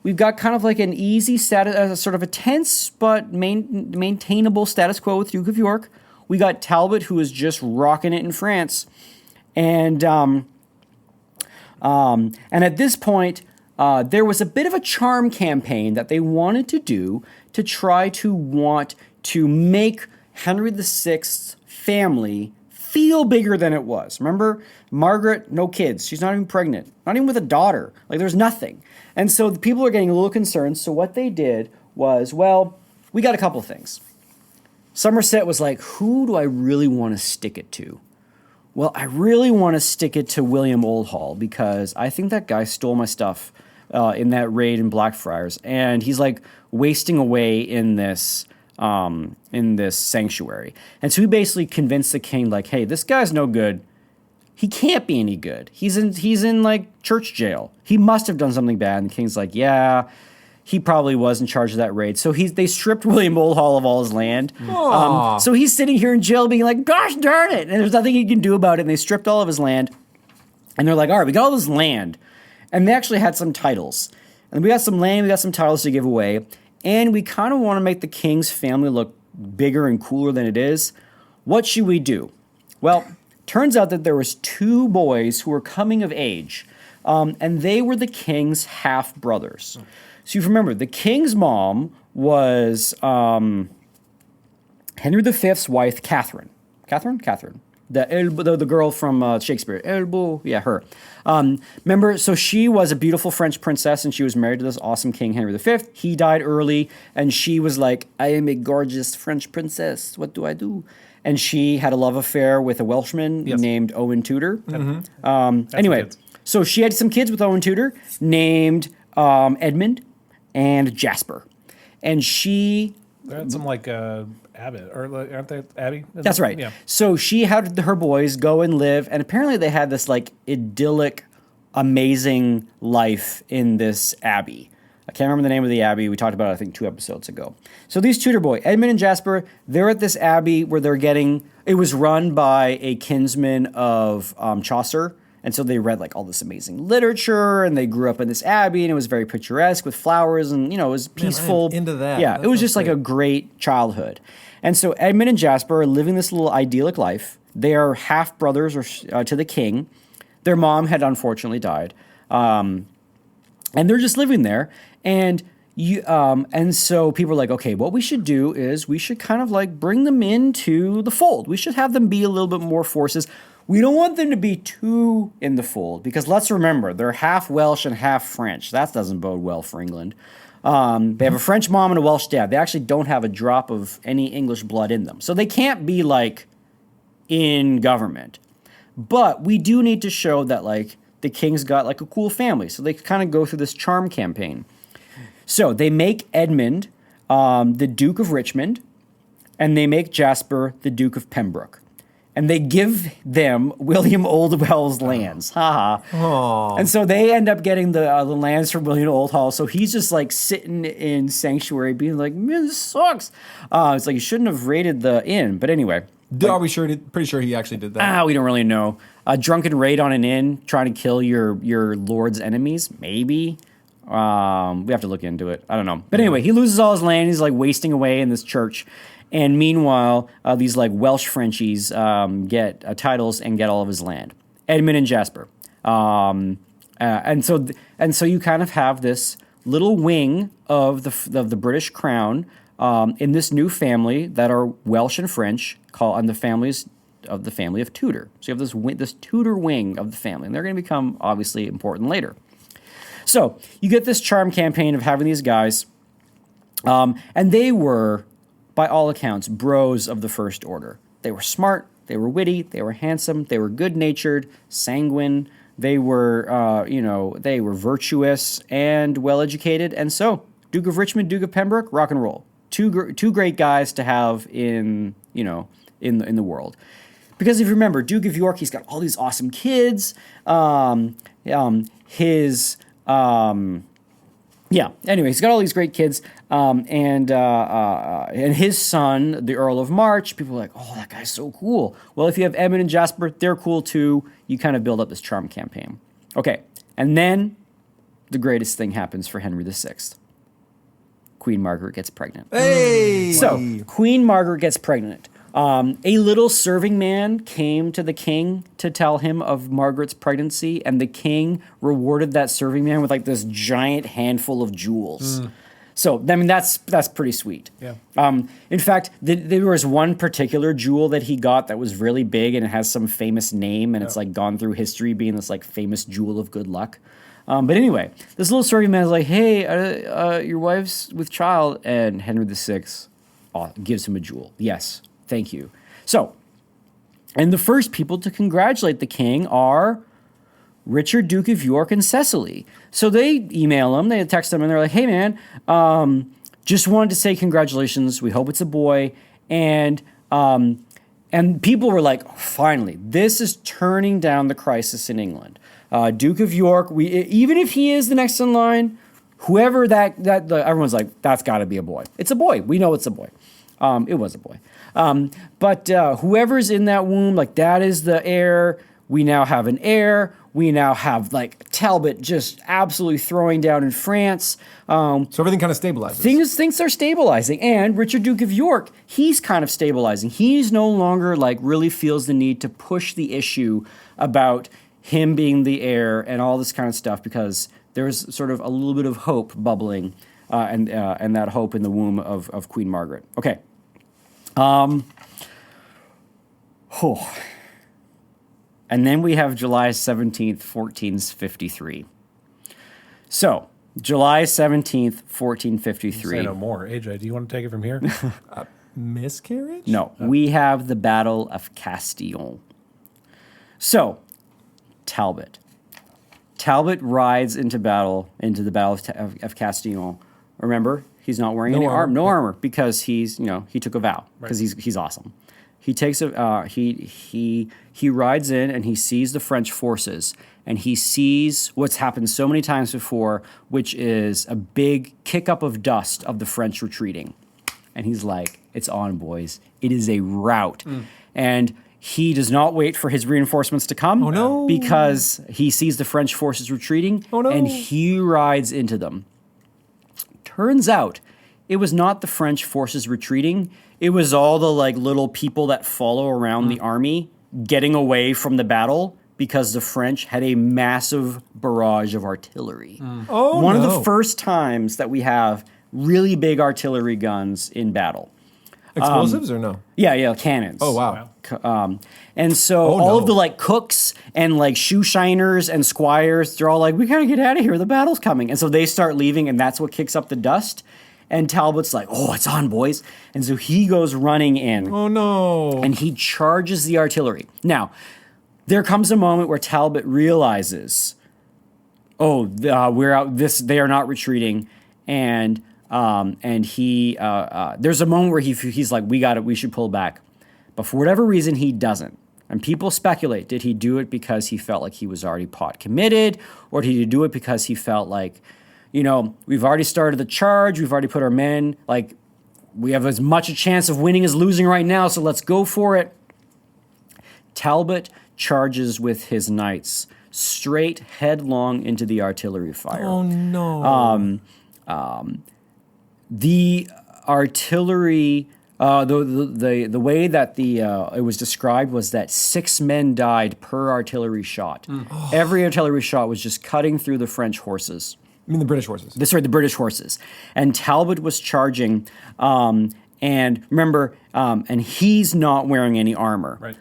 kind of an easy status, sort of a tense but maintainable status quo with Duke of York. We got Talbot, who is just rocking it in France, and at this point, there was a bit of a charm campaign that they wanted to do to try to make Henry VI's family feel bigger than it was. Remember, Margaret, no kids. She's not even pregnant. Not even with a daughter. There's nothing. And so the people are getting a little concerned. So what they did was, we got a couple things. Somerset was like, who do I really want to stick it to? Well, I really want to stick it to William Oldhall because I think that guy stole my stuff in that raid in Blackfriars, and he's wasting away in this sanctuary. And so he basically convinced the king, hey, this guy's no good. He can't be any good. He's in church jail. He must have done something bad. And the king's like, yeah, he probably was in charge of that raid. So they stripped William Oldhall of all his land. So he's sitting here in jail being like, gosh darn it. And there's nothing he can do about it. And they stripped all of his land. And they're like, all right, we got all this land. And they actually had some titles. And we got some land, we got some titles to give away. And we kind of want to make the king's family look bigger and cooler than it is. What should we do? Well, turns out that there was 2 boys who were coming of age. And they were the king's half-brothers. So you remember, the king's mom was Henry V's wife, Catherine. Catherine. The girl from Shakespeare. Elbow. Yeah, her. Remember, so she was a beautiful French princess, and she was married to this awesome king, Henry V. He died early, and she was like, I am a gorgeous French princess. What do I do? And she had a love affair with a Welshman named Owen Tudor. Anyway, so she had some kids with Owen Tudor named Edmund and Jasper. And she... They had some like Abbott, or like, aren't they Abby? That's right. Yeah. So she had her boys go and live, and apparently they had this like idyllic, amazing life in this abbey. I can't remember the name of the abbey. We talked about it, I think, 2 episodes ago. So these Tudor boy, Edmund and Jasper, they're at this abbey where they're getting... It was run by a kinsman of Chaucer, and so they read like all this amazing literature, and they grew up in this abbey, and it was very picturesque with flowers, and it was peaceful. Man, I'm into that. Yeah, That it was sounds just like great. a great childhood. And so Edmund and Jasper are living this little idyllic life. They are half brothers to the king. Their mom had unfortunately died, and they're just living there. And so people are like, okay, what we should do is we should kind of like bring them into the fold. We should have them be a little bit more forces. We don't want them to be too in the fold, because let's remember, they're half Welsh and half French. That doesn't bode well for England. They have a French mom and a Welsh dad. They actually don't have a drop of any English blood in them. So they can't be like in government. But we do need to show that like the king's got like a cool family. So they kind of go through this charm campaign. So they make Edmund the Duke of Richmond, and they make Jasper the Duke of Pembroke. And they give them William Oldwell's lands. Haha. And so they end up getting the lands from William Oldhall. So he's just like sitting in sanctuary being like, man, this sucks. It's like you shouldn't have raided the inn. But anyway. Are we sure? Pretty sure he actually did that. We don't really know. A drunken raid on an inn trying to kill your lord's enemies? Maybe. We have to look into it. I don't know. But anyway, he loses all his land. He's like wasting away in this church. And meanwhile, these like Welsh Frenchies get titles and get all of his land. Edmund and Jasper. And so you kind of have this little wing of the British crown in this new family that are Welsh and French, and the families of the family of Tudor. So you have this Tudor wing of the family, and they're going to become obviously important later. So you get this charm campaign of having these guys, and they were, by all accounts, bros of the first order. They were smart, they were witty, they were handsome, they were good-natured, sanguine, they were, they were virtuous and well-educated. And so, Duke of Richmond, Duke of Pembroke, rock and roll. Two great guys to have in the world. Because if you remember, Duke of York, he's got all these awesome kids. Anyway, he's got all these great kids, and his son, the Earl of March, people are like, oh, that guy's so cool. Well, if you have Edmund and Jasper, they're cool too. You kind of build up this charm campaign. Okay, and then the greatest thing happens for Henry VI. Queen Margaret gets pregnant. Hey! So, Queen Margaret gets pregnant. A little serving man came to the king to tell him of Margaret's pregnancy, and the king rewarded that serving man with like this giant handful of jewels. So, I mean, that's pretty sweet. Yeah. In fact, there was one particular jewel that he got that was really big, and it has some famous name, and it's like gone through history being this like famous jewel of good luck. But anyway, this little serving man is like, hey, your wife's with child, and Henry VI gives him a jewel. Yes. Thank you. So, and the first people to congratulate the king are Richard, Duke of York, and Cecily. So they email him, they text him, and they're like, hey, man, just wanted to say congratulations. We hope it's a boy. And people were like, oh, finally, this is turning down the crisis in England. Duke of York, even if he is the next in line, whoever everyone's like, that's got to be a boy. It's a boy. We know it's a boy. It was a boy. But whoever's in that womb, like that is the heir. We now have an heir. We now have like Talbot just absolutely throwing down in France. So everything kind of stabilizes. Things are stabilizing. And Richard, Duke of York, he's kind of stabilizing. He's no longer like really feels the need to push the issue about him being the heir and all this kind of stuff, because there's sort of a little bit of hope bubbling and that hope in the womb of Queen Margaret. Okay. And then we have July 17th, 1453. So, July 17th, 1453. Say no more. AJ, do you want to take it from here? Miscarriage? No, we have the Battle of Castillon. So, Talbot rides into the Battle of Castillon Remember, he's not wearing No any armor. no armor because he took a vow because he's awesome. He takes he rides in and he sees the French forces and he sees what's happened so many times before, which is a big kick up of dust of the French retreating. And he's like, it's on, boys. It is a rout. And he does not wait for his reinforcements to come. Oh, no. Because he sees the French forces retreating. Oh, no. And he rides into them. Turns out, it was not the French forces retreating. It was all the little people that follow around the army getting away from the battle because the French had a massive barrage of artillery. Oh, One no. of the first times that we have really big artillery guns in battle. Explosives or no? Yeah, cannons. Oh, wow. And so Oh, all of no. the cooks and shoe shiners and squires, they're all like, we gotta get out of here. The battle's coming. And so they start leaving, and that's what kicks up the dust. And Talbot's like, oh, it's on, boys. And so he goes running in. Oh, no. And he charges the artillery. Now, there comes a moment where Talbot realizes, we're out. They are not retreating, and he there's a moment where he's like, we should pull back, but for whatever reason he doesn't. And people speculate: did he do it because he felt like he was already pot committed, or did he do it because he felt like, we've already started the charge, we've already put our men, we have as much a chance of winning as losing right now, so let's go for it. Talbot charges with his knights straight headlong into the artillery fire. Oh, no. The artillery, the way that it was described was that 6 men died per artillery shot. Every artillery shot was just cutting through the French horses. I mean the British horses. The British horses. And Talbot was charging, and remember, and he's not wearing any armor. Right.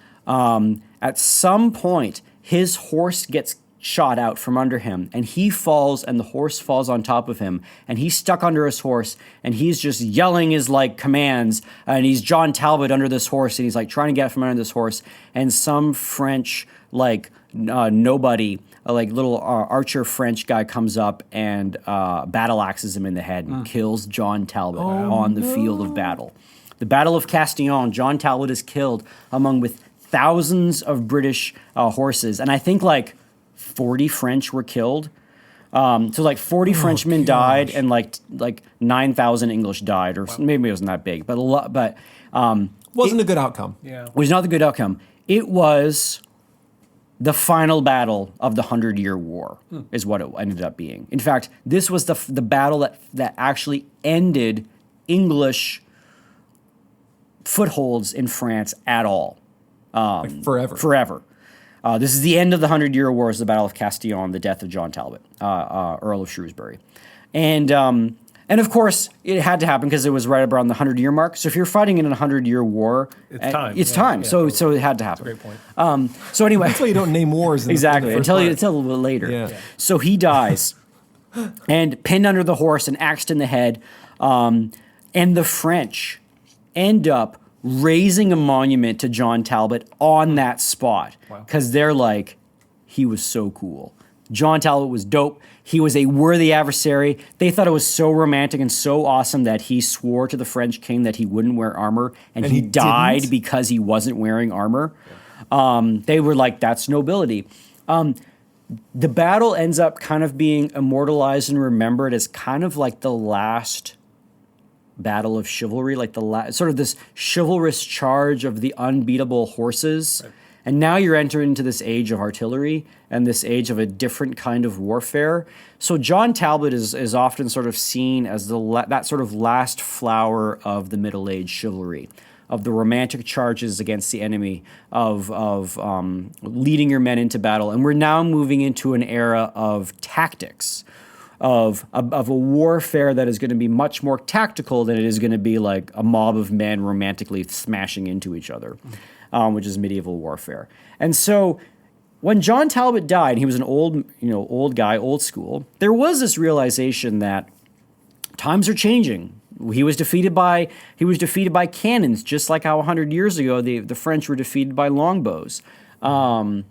At some point, his horse gets shot out from under him, and he falls, and the horse falls on top of him, and he's stuck under his horse, and he's just yelling his commands, and he's John Talbot under this horse, and he's trying to get from under this horse, and some French nobody, little archer French guy comes up and battle axes him in the head and kills John Talbot on the field of battle. The Battle of Castillon, John Talbot is killed with thousands of British horses, and I think 40 French were killed. So 40 Frenchmen died, and 9,000 English died, or maybe it wasn't that big, but a lot. But Wasn't a good outcome. Yeah. it was not the good outcome. It was the final battle of the 100-Year War, is what it ended up being. In fact, this was the battle that actually ended English footholds in France at all. Forever. Forever. This is the end of the 100-Year War, is the Battle of Castillon, the death of John Talbot, Earl of Shrewsbury. And of course, it had to happen because it was right around the 100-year mark. So if you're fighting in a 100-year war, It's time. It's Yeah, time. yeah, So totally. it had to happen. Great point. So anyway, That's why you don't name wars. exactly. In the first Until a part. little bit later. Yeah. So he dies, and pinned under the horse and axed in the head. And the French end up raising a monument to John Talbot on that spot because they're like, he was so cool. John Talbot was dope. He was a worthy adversary. They thought it was so romantic and so awesome that he swore to the French king that he wouldn't wear armor, and he died didn't? because he wasn't wearing armor. They were like, that's nobility. The battle ends up kind of being immortalized and remembered as kind of like the last battle of chivalry, like sort of this chivalrous charge of the unbeatable horses. Right. And now you're entering into this age of artillery and this age of a different kind of warfare. So John Talbot is often sort of seen as that sort of last flower of the Middle Age chivalry, of the romantic charges against the enemy, of leading your men into battle. And we're now moving into an era of tactics, of a warfare that is going to be much more tactical than it is going to be like a mob of men romantically smashing into each other, which is medieval warfare. And so when John Talbot died, he was an old guy, old school. There was this realization that times are changing. He was defeated by cannons, just like how 100 years ago the French were defeated by longbows. And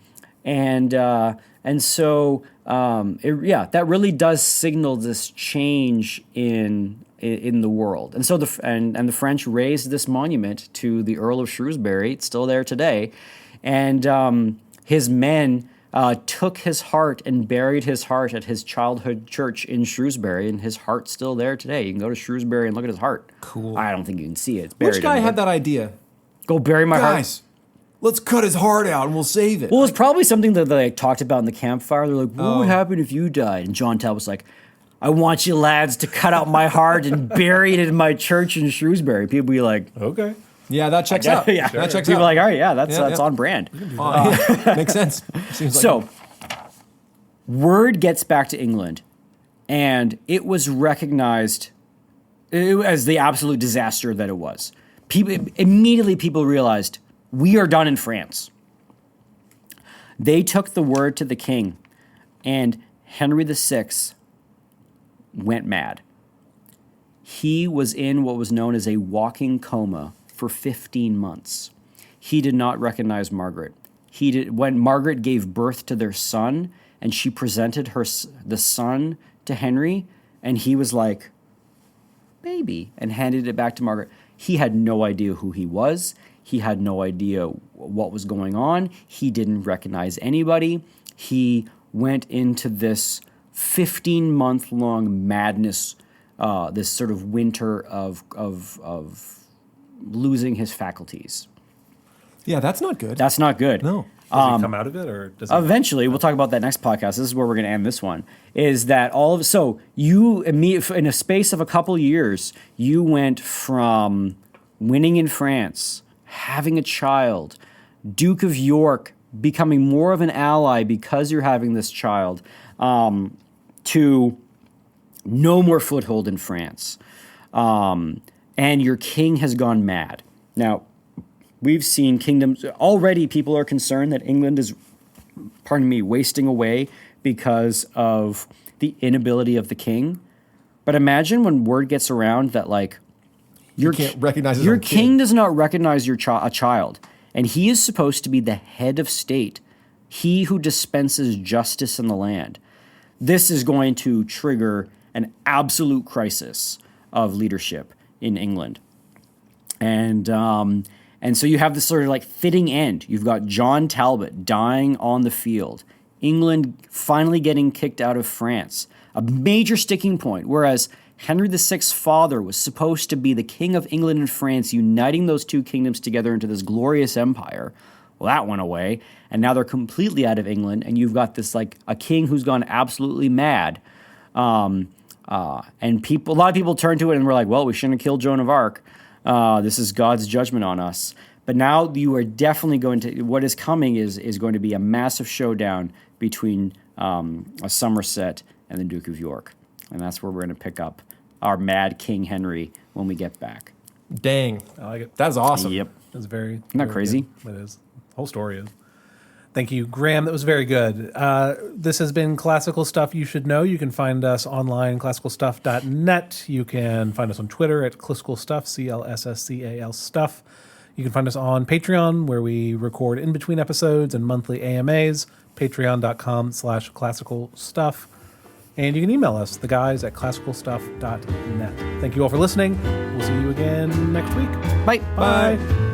And so that really does signal this change in the world. And so the French raised this monument to the Earl of Shrewsbury. It's still there today, and his men took his heart and buried his heart at his childhood church in Shrewsbury, and his heart's still there today. You can go to Shrewsbury and look at his heart. Cool. I don't think you can see it. It's buried. Which guy had that idea? Go bury my heart. Guys, let's cut his heart out and we'll save it. Well, it's probably something that they talked about in the campfire. They're like, what would happen if you died? And John Talbot's like, I want you lads to cut out my heart and bury it in my church in Shrewsbury. People be like, okay. Yeah, that checks out. Yeah, that checks people out. are like, all right, yeah, that's on brand. Makes sense. Seems like So, word gets back to England, and it was recognized as the absolute disaster that it was. Immediately people realized, we are done in France. They took the word to the king, and Henry VI went mad. He was in what was known as a walking coma for 15 months. He did not recognize Margaret. When Margaret gave birth to their son, and she presented the son to Henry, and he was like, baby, and handed it back to Margaret. He had no idea who he was. He had no idea what was going on. He didn't recognize anybody. He went into this 15-month-long madness, this sort of winter of losing his faculties. Yeah, that's not good. That's not good. No. Does he come out of it, or does he? Eventually, we'll talk about that next podcast. This is where we're going to end this one. Is that so you in a space of a couple years, you went from winning in France, having a child, Duke of York becoming more of an ally because you're having this child, to no more foothold in France, and your king has gone mad. Now, we've seen kingdoms already. People are concerned that England is, wasting away because of the inability of the king. But imagine when word gets around that you can't recognize his your own king kid. does not recognize a child, and he is supposed to be the head of state, he who dispenses justice in the land. This is going to trigger an absolute crisis of leadership in England, and so you have this sort of fitting end. You've got John Talbot dying on the field, England finally getting kicked out of France, a major sticking point, whereas Henry VI's father was supposed to be the king of England and France, uniting those two kingdoms together into this glorious empire. Well, that went away, and now they're completely out of England, and you've got this a king who's gone absolutely mad. And a lot of people turn to it and were like, well, we shouldn't have killed Joan of Arc. This is God's judgment on us. But now you are definitely going to, what is coming is going to be a massive showdown between Somerset and the Duke of York. And that's where we're going to pick up our mad King Henry when we get back. Dang. I like it. That's awesome. Yep. It's very. Isn't that crazy? Good. It is. The whole story is. Thank you, Graeme. That was very good. This has been Classical Stuff You Should Know. You can find us online, classicalstuff.net. You can find us on Twitter at ClassicalStuff, CLSSCAL Stuff. You can find us on Patreon, where we record in between episodes and monthly AMAs, patreon.com/classicalstuff. And you can email us, the guys at classicalstuff.net. Thank you all for listening. We'll see you again next week. Bye. Bye.